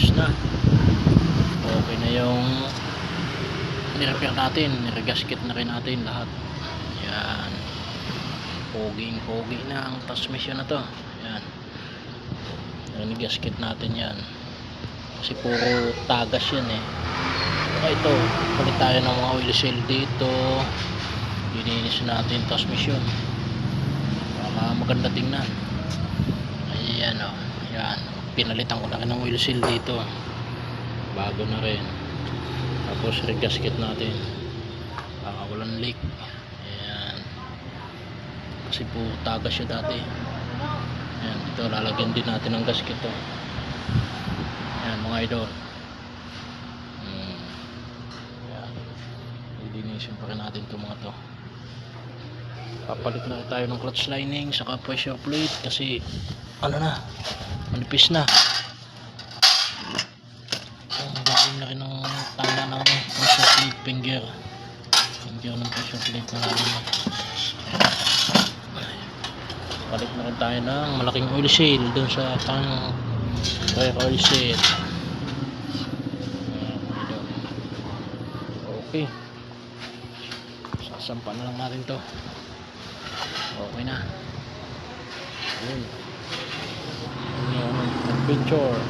ayos na. Okay na yung nirepair natin, niregasket na rin natin lahat. Yan, pogi na ang transmission na to. Yan, niregasket natin yan kasi puro tagas yan eh. Ito, palit tayo ng mga oil seal dito, lininis natin transmission para maganda tingnan. Ayan o, yan, pinalitan ko na rin ng oil seal dito, bago na rin. Tapos regasket natin para walang leak. Ayan, kasi po tagas siya dati. Ayan, ito lalagyan din natin ng gasket to. Ayan mga idol. Ayan, lilinisin pa rin natin ito mga to. Papalit na tayo ng clutch lining saka pressure plate kasi ano na, manipis na. Gagawin na rin ng tama ng pressure plate finger ng pressure plate na natin. Palit na rin tayo ng malaking oil seal dun sa tanong rear oil seal. Okay, sasampan na lang natin to. Okay na. Ayun, adventure.